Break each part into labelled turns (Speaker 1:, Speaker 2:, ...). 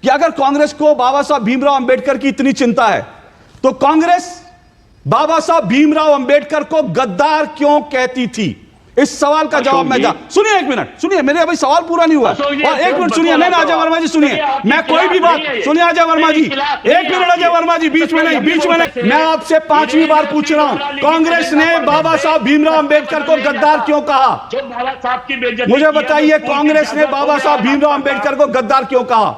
Speaker 1: कि अगर कांग्रेस को बाबा साहब भीमराव अंबेडकर की इतनी चिंता है तो कांग्रेस बाबा साहब भीमराव अंबेडकर को गद्दार क्यों कहती थी? इस सवाल का जवाब मैं सुनिए, एक मिनट सुनिए, मेरे अभी सवाल पूरा नहीं हुआ और एक मिनट सुनिए, नहीं अजय वर्मा जी सुनिए, मैं कोई भी बात सुनिए अजय वर्मा जी, एक मिनट अजय वर्मा जी, बीच में नहीं, मैं आपसे 5वीं बार पूछ रहा हूं, कांग्रेस ने बाबा साहब भीमराव अंबेडकर को गद्दार क्यों कहा? मुझे बताइए, कांग्रेस ने बाबा साहब भीमराव अंबेडकर को गद्दार क्यों कहा?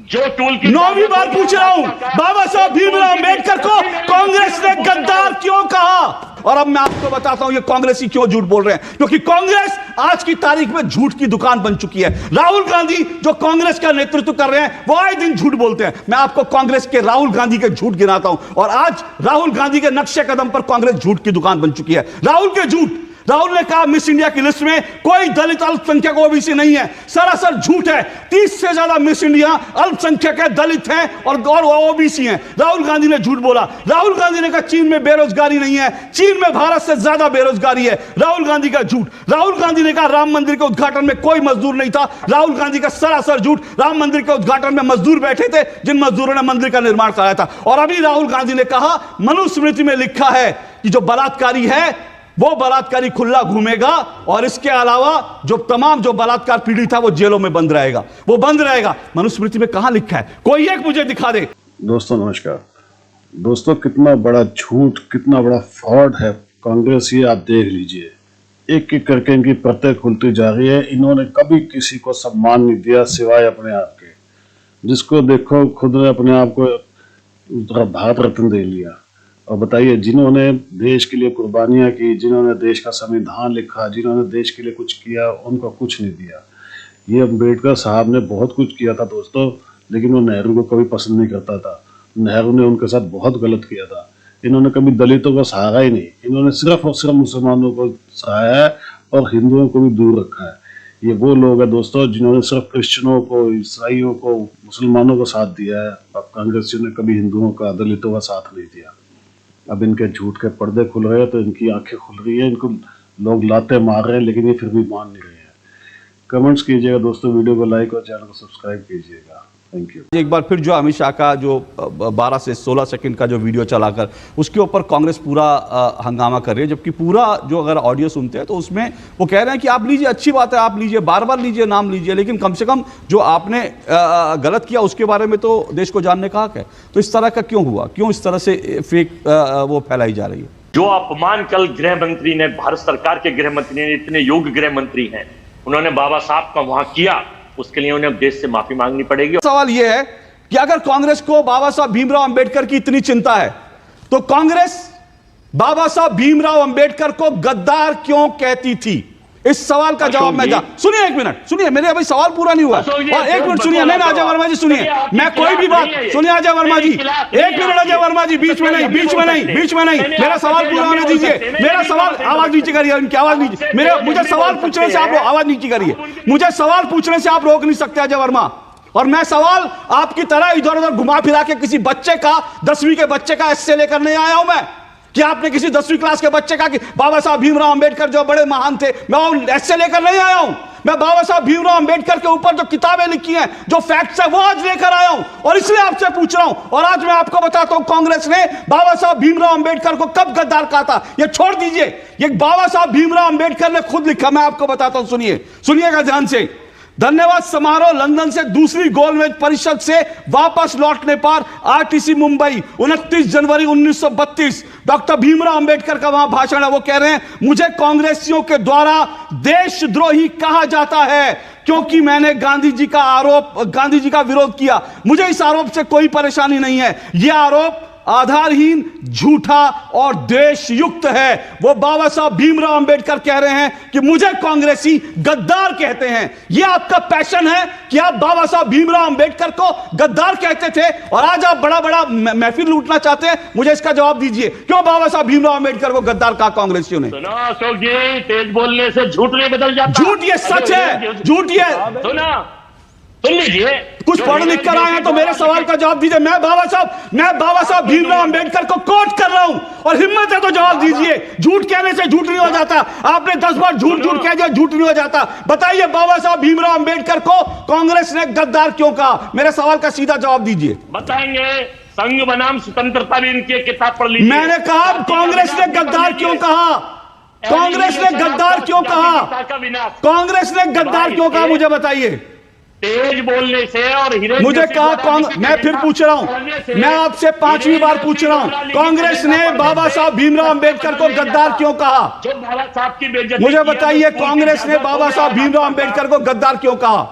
Speaker 2: जो टूल की
Speaker 1: 9वीं बार पूछ रहा हूं, बाबा साहब भीमराव अंबेडकर को कांग्रेस ने गद्दार क्यों कहा? और अब मैं आपको बताता हूं ये कांग्रेसी क्यों झूठ बोल रहे हैं, क्योंकि कांग्रेस आज की तारीख में झूठ की दुकान बन चुकी है। राहुल गांधी जो कांग्रेस का नेतृत्व कर रहे हैं वो आए दिन झूठ बोलते हैं। मैं आपको कांग्रेस के राहुल गांधी के झूठ गिनाता हूं और आज राहुल गांधी के नक्शे कदम पर कांग्रेस झूठ की दुकान बन चुकी है। राहुल के झूठ, राहुल ने कहा मिस इंडिया की लिस्ट में कोई दलित अल्पसंख्यक ओबीसी नहीं है, सरासर झूठ है। 30 से ज्यादा मिस इंडिया अल्पसंख्यक है, दलित हैं और ओबीसी हैं। राहुल गांधी ने झूठ बोला। राहुल गांधी ने कहा चीन में बेरोजगारी नहीं है, चीन में भारत से ज्यादा बेरोजगारी है। राहुल गांधी का झूठ। राहुल गांधी ने कहा राम मंदिर के उद्घाटन में कोई मजदूर नहीं था। राहुल गांधी का सरासर झूठ। राम मंदिर के उद्घाटन में मजदूर बैठे थे जिन मजदूरों ने मंदिर का निर्माण कराया था। और अभी राहुल गांधी ने कहा मनुस्मृति में लिखा है कि जो बलात्कारी है वो बलात्कारी खुला घूमेगा और इसके अलावा जो बलात्कार पीड़ित था वो जेलों में बंद रहेगा, वो बंद रहेगा। मनुस्मृति में कहां लिखा है? कोई एक मुझे दिखा दे।
Speaker 3: दोस्तों नमस्कार। दोस्तों कितना बड़ा झूठ, कितना बड़ा फ्रॉड है कांग्रेस, ये आप देख लीजिए। एक एक करके इनकी परतें खुलती जा रही है। इन्होंने कभी किसी को सम्मान नहीं दिया सिवाय अपने आप के। जिसको देखो खुद ने अपने आप को भारत रत्न दे लिया। और बताइए, जिन्होंने देश के लिए कुर्बानियां की, जिन्होंने देश का संविधान लिखा, जिन्होंने देश के लिए कुछ किया, उनको कुछ नहीं दिया। ये अम्बेडकर साहब ने बहुत कुछ किया था दोस्तों, लेकिन वो नेहरू को कभी पसंद नहीं करता था। नेहरू ने उनके साथ बहुत गलत किया था। इन्होंने कभी दलितों को सहारा ही नहीं, इन्होंने सिर्फ और सिर्फ मुसलमानों को सहारा है और हिंदुओं को भी दूर रखा है। ये वो लोग हैं दोस्तों जिन्होंने सिर्फ क्रिश्चियनों को, ईसाइयों को, मुसलमानों को साथ दिया है। अब कांग्रेसियों ने कभी हिंदुओं का, दलितों का साथ नहीं दिया। अब इनके झूठ के पर्दे खुल रहे हैं तो इनकी आंखें खुल रही है। इनको लोग लाते मार रहे हैं लेकिन ये फिर भी मान नहीं रहे हैं। कमेंट्स कीजिएगा दोस्तों, वीडियो को लाइक और चैनल को सब्सक्राइब कीजिएगा। Thank you.
Speaker 1: एक बार फिर जो अमित शाह का जो 12 से 16 सेकंड का जो वीडियो चलाकर उसके ऊपर कांग्रेस पूरा हंगामा कर रही है, जबकि पूरा जो अगर ऑडियो सुनते हैं तो उसमें वो कह रहे हैं कि आप लीजिए, अच्छी बात है, आप लीजिए, बार बार लीजिए, नाम लीजिए, लेकिन कम से कम जो आपने गलत किया उसके बारे में तो देश को जानने का हक है। तो इस तरह का क्यों हुआ? क्यों इस तरह से फेक वो फैलाई जा रही है?
Speaker 2: जो अपमान कल गृह मंत्री ने, भारत सरकार के गृह मंत्री ने, इतने योग्य गृह मंत्री हैं, उन्होंने बाबा साहब का वहां किया, उसके लिए उन्हें देश से माफी मांगनी पड़ेगी।
Speaker 1: सवाल यह है कि अगर कांग्रेस को बाबा साहब भीमराव अंबेडकर की इतनी चिंता है तो कांग्रेस बाबा साहब भीमराव अंबेडकर को गद्दार क्यों कहती थी? इस सवाल का जवाब मैं सुनिए, एक मिनट सुनिए, मेरे अभी सवाल पूरा नहीं हुआ और एक मिनट सुनिए, नहीं अजय वर्मा जी सुनिए, मैं कोई भी बात सुनिए अजय वर्मा जी, एक मिनट अजय वर्मा जी, बीच में नहीं, मेरा सवाल पूरा होने दीजिए। मेरा सवाल, आवाज नीचे करिए, उनकी आवाज नीचे, मुझे सवाल पूछने से आप आवाज नीचे करिए, मुझे सवाल पूछने से आप रोक नहीं सकते अजय वर्मा। और मैं सवाल आपकी तरह इधर उधर घुमा फिरा के किसी बच्चे का, 10वीं के बच्चे का एस्से लेकर नहीं आया हूं मैं कि आपने किसी 10वीं क्लास के बच्चे का कि बाबा साहब भीमराव अंबेडकर जो बड़े महान थे, मैं ऐसे लेकर नहीं आया हूं। मैं बाबा साहब भीमराव अंबेडकर के ऊपर जो किताबें लिखी हैं, जो फैक्ट्स है, वो आज लेकर आया हूं और इसलिए आपसे पूछ रहा हूं। और आज मैं आपको बताता हूं कांग्रेस ने बाबा साहब भीमराव अंबेडकर को कब गद्दार कहा था। ये छोड़ दीजिए, ये बाबा साहब भीमराव अंबेडकर ने खुद लिखा, मैं आपको बताता हूं, सुनिएगा ध्यान से। धन्यवाद समारोह लंदन से दूसरी गोलमेज परिषद से वापस लौटने पर आरटीसी मुंबई 29 जनवरी 1932 डॉक्टर भीमराव अंबेडकर का वहां भाषण है। वो कह रहे हैं मुझे कांग्रेसियों के द्वारा देशद्रोही कहा जाता है क्योंकि मैंने गांधी जी का विरोध किया। मुझे इस आरोप से कोई परेशानी नहीं है। यह आरोप आधारहीन, झूठा और द्वेषयुक्त है। वो बाबा साहब भीमराव अंबेडकर कह रहे हैं कि मुझे कांग्रेसी गद्दार कहते हैं। यह आपका पैशन है कि आप बाबा साहब भीमराव अंबेडकर को गद्दार कहते थे और आज आप बड़ा बड़ा महफिल लूटना चाहते हैं। मुझे इसका जवाब दीजिए, क्यों बाबा साहब भीमराव अंबेडकर को गद्दार कहा कांग्रेसियों ने?
Speaker 2: सुनो अशोक जी, तेज बोलने से झूठ नहीं बदल जाता।
Speaker 1: झूठ ये सच है, झूठ ये
Speaker 2: सुना सुन लीजिए,
Speaker 1: कुछ पढ़ लिख कर आए हैं तो मेरे सवाल का जवाब दीजिए। मैं बाबा साहब भीमराव अंबेडकर को कोट कर रहा हूं और हिम्मत है तो जवाब दीजिए। झूठ कहने से झूठ नहीं हो जाता। आपने 10 बार झूठ कह दिया, झूठ नहीं हो जाता। बताइए, बाबा साहब भीमराव अंबेडकर को कांग्रेस ने गद्दार क्यों कहा? मेरे सवाल का सीधा जवाब दीजिए।
Speaker 2: बताएंगे। संघ बनाम स्वतंत्रता भी इनकी किताब पढ़ लीजिए।
Speaker 1: मैंने कहा कांग्रेस ने गद्दार क्यों कहा? कांग्रेस ने गद्दार क्यों कहा? कांग्रेस ने गद्दार क्यों कहा? मुझे बताइए।
Speaker 2: तेज बोलने से और
Speaker 1: मुझे कहा मैं फिर पूछ रहा हूं, मैं आपसे 5वीं बार पूछ रहा हूं, कांग्रेस ने बाबा साहब भीमराव अंबेडकर को गद्दार क्यों कहा?
Speaker 2: जो बाबा साहब की बेइज्जती
Speaker 1: मुझे बताइए, कांग्रेस ने बाबा साहब भीमराव अंबेडकर को गद्दार क्यों कहा?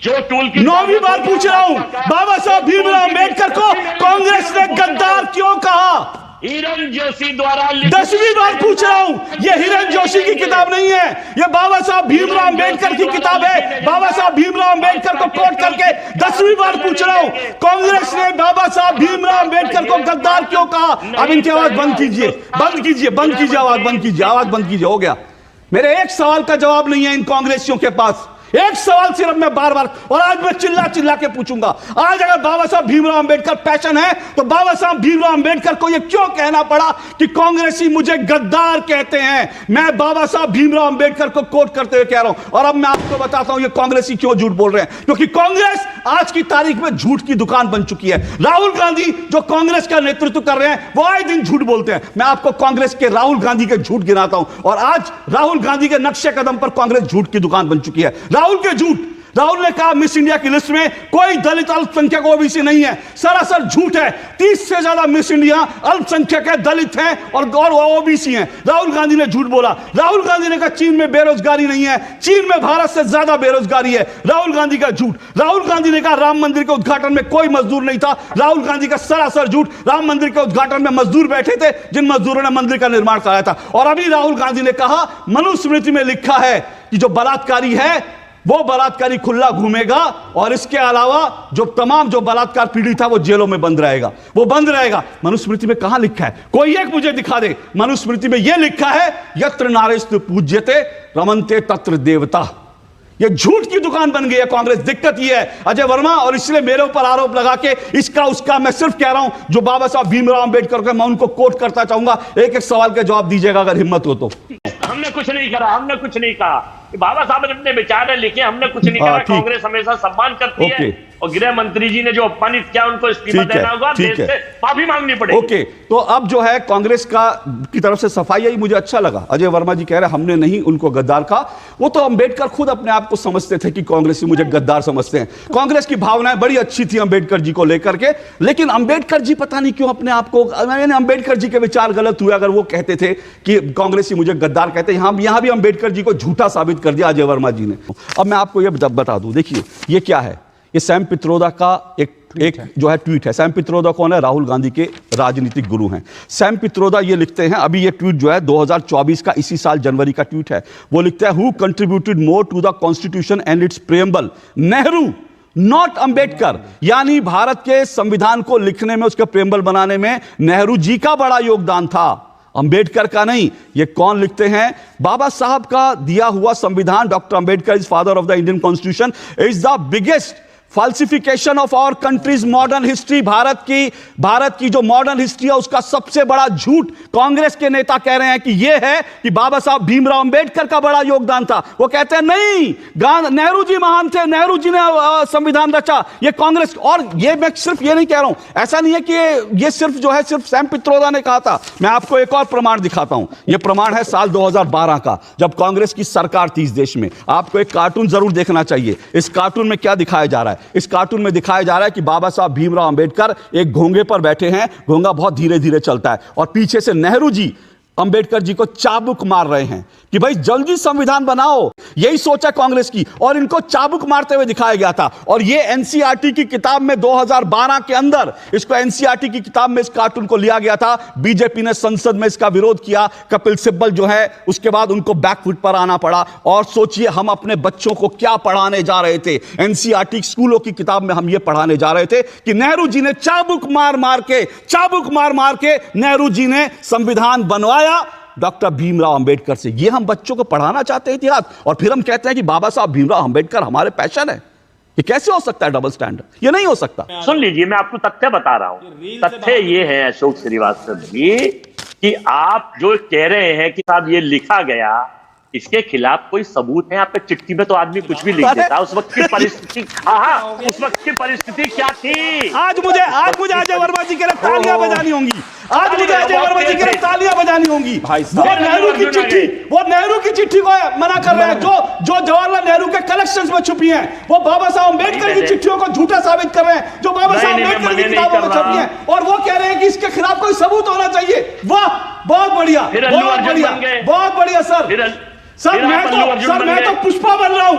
Speaker 2: जो टूल की
Speaker 1: 9वीं बार पूछ रहा हूं, बाबा साहब भीमराव अंबेडकर को कांग्रेस ने गद्दार क्यों कहा?
Speaker 2: हिरन जोशी द्वारा
Speaker 1: 10वीं बार पूछ रहा हूं। यह हिरन जोशी की किताब नहीं है, यह बाबा साहब भीमराव अंबेडकर की किताब है। बाबा साहब भीमराव अंबेडकर को कोट करके 10वीं बार पूछ रहा हूं, कांग्रेस ने बाबा साहब भीमराव अंबेडकर को गद्दार क्यों कहा? अब इनकी आवाज बंद कीजिए, बंद कीजिए, बंद कीजिए, आवाज बंद कीजिए, आवाज बंद कीजिए। हो गया। मेरे एक सवाल का जवाब नहीं है इन कांग्रेसियों के पास। एक सवाल सिर्फ मैं बार बार, और आज मैं चिल्ला चिल्ला के पूछूंगा। आज अगर बाबा साहब भीमराव अंबेडकर पैशन है तो बाबा साहब भीमराव अंबेडकर को यह क्यों कहना पड़ा कि कांग्रेसी मुझे गद्दार कहते हैं? मैं बाबा साहब भीमराव अंबेडकर को कोट करते हुए कह रहा हूं। और अब मैं आपको बताता हूं ये कांग्रेसी क्यों झूठ बोल रहे हैं। क्योंकि कांग्रेस आज की तारीख में झूठ की दुकान बन चुकी है। राहुल गांधी जो कांग्रेस का नेतृत्व कर रहे हैं वो आए दिन झूठ बोलते हैं। मैं आपको कांग्रेस के राहुल गांधी के झूठ गिनाता हूं, और आज राहुल गांधी के नक्शे कदम पर कांग्रेस झूठ की दुकान बन चुकी है। राहुल के झूठ। राहुल ने कहा मिस इंडिया की लिस्ट में कोई दलित अल्पसंख्यक ओबीसी नहीं है। सरासर झूठ है। 30 से ज्यादा मिस इंडिया अल्पसंख्यक है, दलित हैं और ओबीसी हैं। राहुल गांधी ने झूठ बोला। राहुल गांधी ने कहा चीन में बेरोजगारी नहीं है, चीन में भारत से ज्यादा बेरोजगारी है। राहुल गांधी का झूठ। राहुल गांधी ने कहा राम मंदिर के उद्घाटन में कोई मजदूर नहीं था। राहुल गांधी का सरासर झूठ। राम मंदिर के उद्घाटन में मजदूर बैठे थे जिन मजदूरों ने मंदिर का निर्माण कराया था। और अभी राहुल गांधी ने कहा मनुस्मृति में लिखा है कि जो बलात्कारी है वो बलात्कारी खुला घूमेगा, और इसके अलावा जो बलात्कार पीड़ित था वो जेलों में बंद रहेगा, वो बंद रहेगा। मनुस्मृति में कहां लिखा है? कोई एक मुझे दिखा दे। मनुस्मृति में यह लिखा है यत्र नारेस्तु पूज्यते रमन्ते तत्र देवता। ये झूठ की दुकान बन गई है कांग्रेस। दिक्कत ये है अजय वर्मा, और इसलिए मेरे ऊपर आरोप लगा के इसका उसका, मैं सिर्फ कह रहा हूं जो बाबा साहब भीमराव अंबेडकर के, मैं उनको कोट करता चाहूंगा। एक एक सवाल का जवाब दीजिएगा अगर हिम्मत हो तो।
Speaker 2: हमने कुछ नहीं करा, हमने कुछ नहीं कहा। बाबा साहब ने अपने विचार लिखे, हमने कुछ नहीं करा। कांग्रेस हमेशा सम्मान करती है, और गृह मंत्री जी ने जो अपमानित किया उनको इस्तीफा देना होगा, देश से माफी मांगनी पड़ेगी।
Speaker 1: ओके, तो अब जो है कांग्रेस की तरफ से सफाई आई, मुझे अच्छा लगा। अजय वर्मा जी कह रहे हमने नहीं उनको गद्दार कहा। वो तो अंबेडकर खुद अपने आप को समझते थे कि कांग्रेसी मुझे गद्दार समझते हैं। कांग्रेस की भावनाएं बड़ी अच्छी थी अंबेडकर जी को लेकर के, लेकिन अंबेडकर जी पता नहीं क्यों अपने आप को, अंबेडकर जी के विचार गलत हुए अगर वो कहते थे कि कांग्रेसी मुझे गद्दार कहते हैं। यहां भी अंबेडकर जी को झूठा साबित कर दिया अजय वर्मा जी ने। अब मैं आपको ये बता दूं, देखिए ये क्या है, ये सैम पित्रोदा का एक जो है ट्वीट है। सैम पित्रोदा कौन है? राहुल गांधी के राजनीतिक गुरु हैं। सैम पित्रोदा ये लिखते हैं, अभी ये ट्वीट जो है 2024 का, इसी साल जनवरी का ट्वीट है। वो लिखते हैं who contributed more to the constitution and its preamble? Nehru, not Ambedkar. यानी भारत के संविधान को लिखने में, उसके प्रेम्बल बनाने में नेहरू जी का बड़ा योगदान था, अंबेडकर का नहीं। ये कौन लिखते हैं? बाबा साहब का दिया हुआ संविधान, doctor Ambedkar is father of the Indian constitution, is the biggest falsification of our country's modern history. भारत की जो मॉडर्न हिस्ट्री है उसका सबसे बड़ा झूठ कांग्रेस के नेता कह रहे हैं कि यह है कि बाबा साहब भीमराव अंबेडकर का बड़ा योगदान था। वो कहते हैं नहीं, नेहरू जी महान थे, नेहरू जी ने संविधान रचा। ये कांग्रेस, और ये मैं सिर्फ ये नहीं कह रहा हूं, ऐसा नहीं है कि ये सिर्फ जो है सिर्फ सैम पित्रोदा ने कहा था। मैं आपको एक और प्रमाण दिखाता हूं। यह प्रमाण है साल 2012 का, जब कांग्रेस की सरकार थी इस देश में। आपको एक कार्टून जरूर देखना चाहिए। इस कार्टून में क्या दिखाया जा रहा है? इस कार्टून में दिखाया जा रहा है कि बाबा साहब भीमराव अंबेडकर एक घोंगे पर बैठे हैं, घोंगा बहुत धीरे धीरे चलता है, और पीछे से नेहरू जी अंबेडकर जी को चाबुक मार रहे हैं कि भाई जल्दी संविधान बनाओ। यही सोचा कांग्रेस की, और इनको चाबुक मारते हुए दिखाया गया था। और ये एनसीईआरटी की किताब में 2012 के अंदर इसको एनसीईआरटी की किताब में इस कार्टून को लिया गया था। बीजेपी ने संसद में इसका विरोध किया। कपिल सिब्बल जो है उसके बाद उनको बैकफुट पर आना पड़ा। और सोचिए हम अपने बच्चों को क्या पढ़ाने जा रहे थे? एनसीईआरटी स्कूलों की किताब में हम ये पढ़ाने जा रहे थे कि नेहरू जी ने चाबुक मार मार के नेहरू जी ने संविधान बनवाया डॉक्टर भीमराव अंबेडकर से। ये हम बच्चों को पढ़ाना चाहते हैं इतिहास, और फिर हम कहते हैं कि बाबा साहब भीमराव अंबेडकर हमारे पैशन है। ये कैसे हो सकता है डबल स्टैंडर्ड? ये नहीं हो सकता।
Speaker 2: सुन लीजिए, मैं आपको तथ्य बता रहा हूं। तथ्य ये है अशोक श्रीवास्तव जी कि आप जो कह रहे हैं कि साहब ये लिखा गया, इसके खिलाफ कोई सबूत है? आप पे चिट्ठी में तो आदमी कुछ भी लिख देता। उस वक्त की परिस्थिति, उस वक्त की परिस्थिति क्या थी?
Speaker 1: आज मुझे अजय वर्मा जी के लिए तालियां बजानी होंगी। आज मुझे अजय वर्मा जी के लिए तालियां बजानी होंगी। वो नेहरू की चिट्ठी को मना कर रहे हैं, जो जवाहरलाल नेहरू के कलेक्शंस में छुपी हैं। वो बाबा साहब अम्बेडकर की चिट्ठियों को झूठा साबित कर रहे हैं, जो बाबा साहब अम्बेडकर की किताबों में छपी हैं, और वो कह रहे हैं कि इसके खिलाफ कोई सबूत होना चाहिए। वाह, बहुत बढ़िया, बहुत बढ़िया, बहुत बढ़िया सर। सर मैं तो पुष्पा बन रहा हूं।